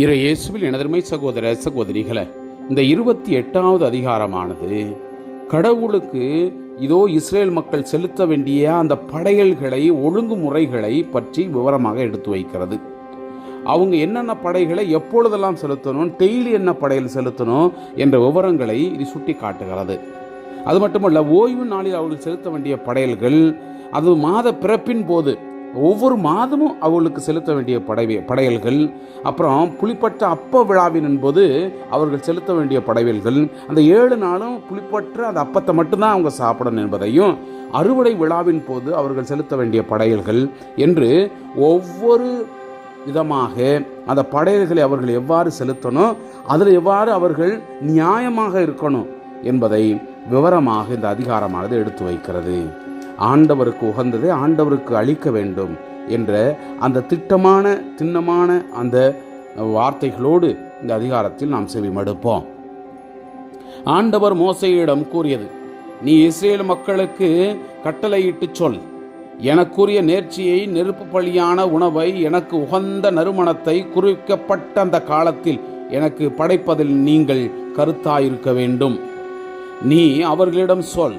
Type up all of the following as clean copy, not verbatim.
இயேசுவில் எனதருமை சகோதர சகோதரிகளை, இந்த 28வது அதிகாரமானது கடவுளுக்கு இதோ இஸ்ரேல் மக்கள் செலுத்த வேண்டிய அந்த படையல்களை, ஒழுங்குமுறைகளை பற்றி விவரமாக எடுத்து வைக்கிறது. அவங்க என்னென்ன படைகளை எப்பொழுதெல்லாம் செலுத்தணும், டெய்லி என்ன படையல் செலுத்தணும் என்ற விவரங்களை இது சுட்டி காட்டுகிறது. அது மட்டுமல்ல, ஓய்வு நாளில் அவர்கள் செலுத்த வேண்டிய படையல்கள், அது மாத பிறப்பின் போது ஒவ்வொரு மாதமும் அவர்களுக்கு செலுத்த வேண்டிய படையல்கள், அப்புறம் புளிப்பற்ற அப்ப விழாவின் போது அவர்கள் செலுத்த வேண்டிய படையல்கள், அந்த 7 நாளும் புளிப்பற்ற அந்த அப்பத்தை மட்டும்தான் அவங்க சாப்பிடணும் என்பதையும், அறுவடை விழாவின் போது அவர்கள் செலுத்த வேண்டிய படையல்கள் என்று ஒவ்வொரு விதமாக அந்த படையல்களை அவர்கள் எவ்வாறு செலுத்தணும், அதில் எவ்வாறு அவர்கள் நியாயமாக இருக்கணும் என்பதை விவரமாக இந்த அதிகாரமானது எடுத்து வைக்கிறது. ஆண்டவருக்கு உகந்ததை ஆண்டவருக்கு அளிக்க வேண்டும் என்ற அந்த திண்ணமான அந்த வார்த்தைகளோடு இந்த அதிகாரத்தில் நாம் செவிமடுப்போம். ஆண்டவர் மோசேயிடம் கூறியது, நீ இஸ்ரேல் மக்களுக்கு கட்டளையிட்டு சொல், எனக்குரிய நேர்ச்சியை, நெருப்பு பலியான உணவை, எனக்கு உகந்த நறுமணத்தை குறிக்கப்பட்ட அந்த காலத்தில் எனக்கு படைப்பதில் நீங்கள் கருத்தாயிருக்க வேண்டும். நீ அவர்களிடம் சொல்,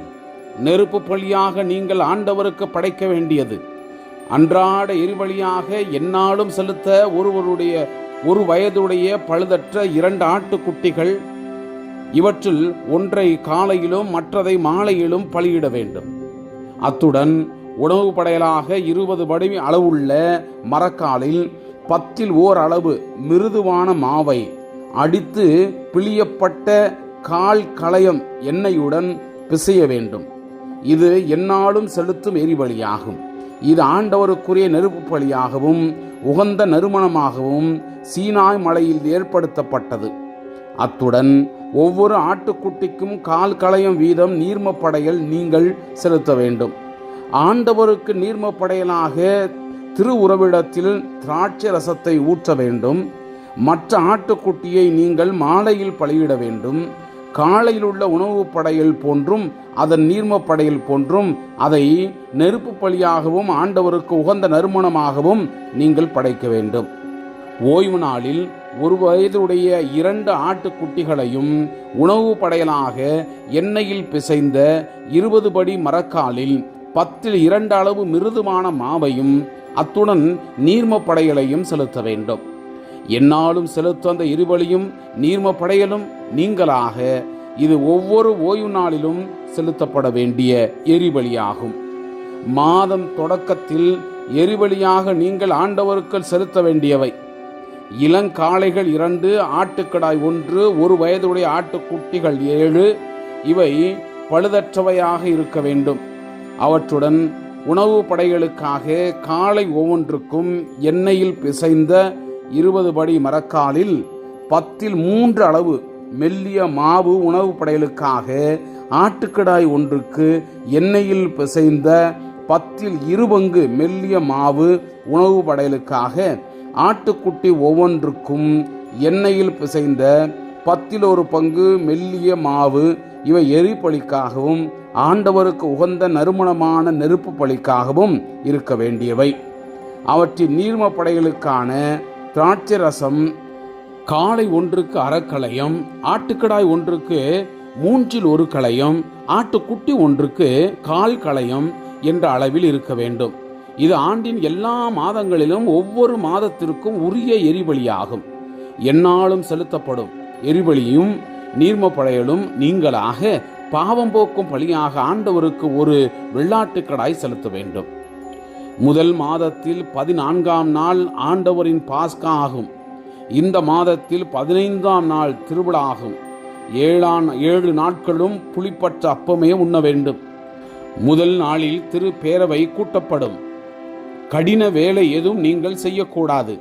நெருப்பு பலியாக நீங்கள் ஆண்டவருக்கு படைக்க வேண்டியது அன்றாட எரிபலியாக எந்நாளும் செலுத்த ஒரு வயதுடைய பழுதற்ற 2 ஆட்டுக்குட்டிகள், இவற்றில் ஒன்றை காலையிலும் மற்றதை மாலையிலும் பலியிட வேண்டும். அத்துடன் உணவு படையலாக 20 படி அளவுள்ள மரக்காலில் 10 ஓர் அளவு மிருதுவான மாவை அடித்து பிழியப்பட்ட 1/4 கலயம் எண்ணெயுடன் பிசைய வேண்டும். இது எந்நாளும் செலுத்தும் எரிபலியாகும். இது ஆண்டவருக்குரிய நெருப்பு பலியாகவும் உகந்த நறுமணமாகவும் சீனாய் மலையில் ஏற்படுத்தப்பட்டது. அத்துடன் ஒவ்வொரு ஆட்டுக்குட்டிக்கும் 1/4 கலயம் வீதம் நீர்மப்படையல் நீங்கள் செலுத்த வேண்டும். ஆண்டவருக்கு நீர்மப்படையலாக திருவுறவிடத்தில் திராட்சை ரசத்தை ஊற்ற வேண்டும். மற்ற ஆட்டுக்குட்டியை நீங்கள் மாலையில் பலியிட வேண்டும். காலையில் உள்ள உணவு படையல் போன்றும் அதன் நீர்ம படையல் போன்றும் அதை நெருப்பு பலியாகவும் ஆண்டவருக்கு உகந்த நறுமணமாகவும் நீங்கள் படைக்க வேண்டும். ஓய்வு நாளில் 1 வயதுடைய 2 ஆட்டுக்குட்டிகளையும் உணவு படையலாக எண்ணெயில் பிசைந்த 20 படி மரக்காலில் 10 2 அளவு மிருதுவான மாவையும் அத்துடன் நீர்ம படையலையும் செலுத்த வேண்டும். எந்நாளும் செலுத்த அந்த எரிபலியும் நீர்ம படையலும் நீங்களாக இது ஒவ்வொரு ஓய்வு நாளிலும் செலுத்தப்பட வேண்டிய எரிபலியாகும். மாதம் தொடக்கத்தில் எரிபலியாக நீங்கள் ஆண்டவருக்கு செலுத்த வேண்டியவை இளங்காளைகள் 2, ஆட்டுக்கடாய் 1, 1 வயதுடைய ஆட்டுக்குட்டிகள் 7, இவை பழுதற்றவையாக இருக்க வேண்டும். அவற்றுடன் உணவு படைகளுக்காக காளை ஒவ்வொன்றுக்கும் எண்ணெயில் பிசைந்த 20 படி மரக்காலில் 10 3 அளவு மெல்லிய மாவு, உணவு படையலுக்காக ஆட்டுக்கடாய் 1க்கு எண்ணெயில் பிசைந்த 10 2 பங்கு மெல்லிய மாவு, உணவு படையலுக்காக ஆட்டுக்குட்டி ஒவ்வொன்றுக்கும் எண்ணெயில் பிசைந்த 10 1 பங்கு மெல்லிய மாவு, இவை எரிபலிக்காகவும் ஆண்டவருக்கு உகந்த நறுமணமான நெருப்பு பலிக்காகவும் இருக்க வேண்டியவை. அவற்றின் நீர்ம படைகளுக்கான திராட்சை ரசம் காளை 1க்கு 1/2 கலயம், ஆட்டுக்கடாய் 1க்கு 3 1 கலயம், ஆட்டுக்குட்டி 1க்கு 1/4 கலயம் என்ற அளவில் இருக்க வேண்டும். இது ஆண்டின் எல்லா மாதங்களிலும் ஒவ்வொரு மாதத்திற்கும் உரிய எரிபலியாகும். எந்நாளும் செலுத்தப்படும் எரிபலியும் நீர்ம படையலும் நீங்களாக பாவம் போக்கும் பலியாக ஆண்டவருக்கு ஒரு வெள்ளாட்டுக்கடாய் செலுத்த வேண்டும். முதல் மாதத்தில் 14ஆம் நாள் ஆண்டவரின் பாஸ்கா ஆகும். இந்த மாதத்தில் 15ஆம் நாள் திருவிழா ஆகும். 7 நாட்களும் புளிப்பற்ற அப்பமே உண்ண வேண்டும். முதல் நாளில் திருப்பேரவை கூட்டப்படும். கடின வேலை எதுவும் நீங்கள் செய்யக்கூடாது.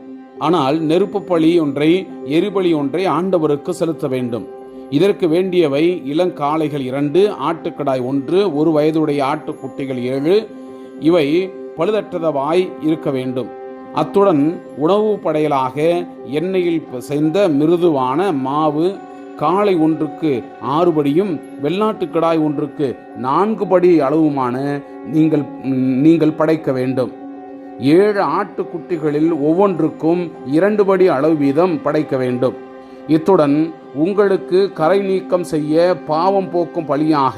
ஆனால் நெருப்பு பலி ஒன்றை, எரிபலி ஒன்றை ஆண்டவருக்கு செலுத்த வேண்டும். இதற்கு வேண்டியவை இளங்காளைகள் 2, ஆட்டுக்கடாய் 1, 1 வயதுடைய ஆட்டுக்குட்டிகள் 7, இவை பழுதற்றதவாய் இருக்க வேண்டும். அத்துடன் உணவு படையலாக எண்ணெயில் பிசைந்த மிருதுவான மாவு, காளை 1க்கு 6 படியும் வெள்ளாட்டுக்கடாய் 1க்கு 4 படி அளவுமான நீங்கள் படைக்க வேண்டும். 7 ஆட்டுக்குட்டிகளில் ஒவ்வொன்றுக்கும் 2 படி அளவு வீதம் படைக்க வேண்டும். இத்துடன் உங்களுக்கு கரை நீக்கம் செய்ய பாவம் போக்கும் பலியாக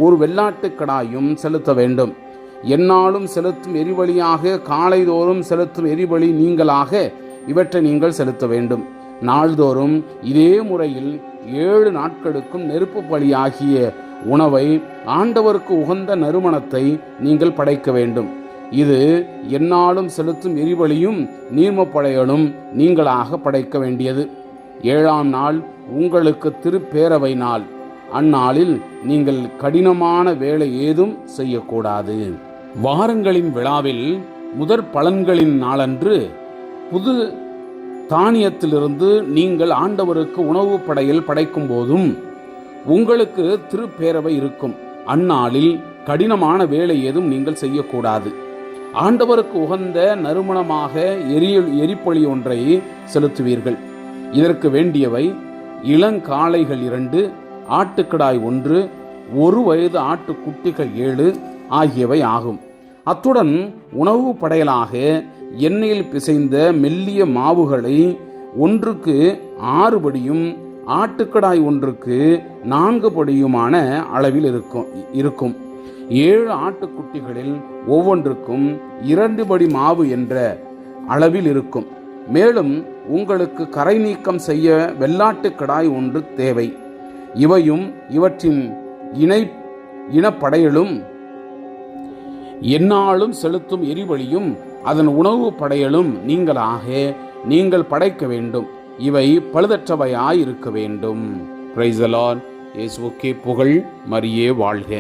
ஒரு வெள்ளாட்டுக்கடாயும் செலுத்த வேண்டும். எந்நாளும் செலுத்தும் எரிபலியாக காலைதோறும் செலுத்தும் எரிபலி நீங்களாக இவற்றை நீங்கள் செலுத்த வேண்டும். நாள்தோறும் இதே முறையில் 7 நாட்களுக்கும் நெருப்பு பலியாகிய உணவை, ஆண்டவருக்கு உகந்த நறுமணத்தை நீங்கள் படைக்க வேண்டும். இது எந்நாளும் செலுத்தும் எரிபலியும் நீர்மப்படையலும் நீங்களாக படைக்க வேண்டியது. 7ஆம் நாள் உங்களுக்கு திருப்பேரவை நாள். அந்நாளில் நீங்கள் கடினமான வேலை ஏதும் செய்யக்கூடாது. வாரங்களின் விழாவில் முதற் பலன்களின் நாளன்று புது தானியத்திலிருந்து நீங்கள் ஆண்டவருக்கு உணவு படையல் படைக்கும் போதும் உங்களுக்கு திருப்பேரவை இருக்கும். அந்நாளில் கடினமான வேலை ஏதும் நீங்கள் செய்யக்கூடாது. ஆண்டவருக்கு உகந்த நறுமணமாக எரிபொலி ஒன்றை செலுத்துவீர்கள். இதற்கு வேண்டியவை இளங்காளைகள் 2, ஆட்டுக்கடாய் 1, 1 வயது ஆட்டுக்குட்டிகள் 7 ஆகியவை ஆகும். அத்துடன் உணவு படையலாக எண்ணெயில் பிசைந்த மெல்லிய மாவுகளை ஒன்றுக்கு 6 படியும் ஆட்டுக்கடாய் ஒன்றுக்கு 4 படியுமான அளவில் இருக்கும். 7 ஆட்டுக்குட்டிகளில் ஒவ்வொன்றுக்கும் 2 படி மாவு என்ற அளவில் இருக்கும். மேலும் உங்களுக்கு கரை நீக்கம் செய்ய வெள்ளாட்டுக்கடாய் 1 தேவை. இவையும் இவற்றின் இனப்படையலும் எந்நாளும் செலுத்தும் எரிபலியும் அதன் உணவு படையலும் நீங்கள் படைக்க வேண்டும். இவை பழுதற்றவையாய் இருக்க வேண்டும். Praise the Lord. இயேசுவுக்கே புகழ். மரியே வாழ்க.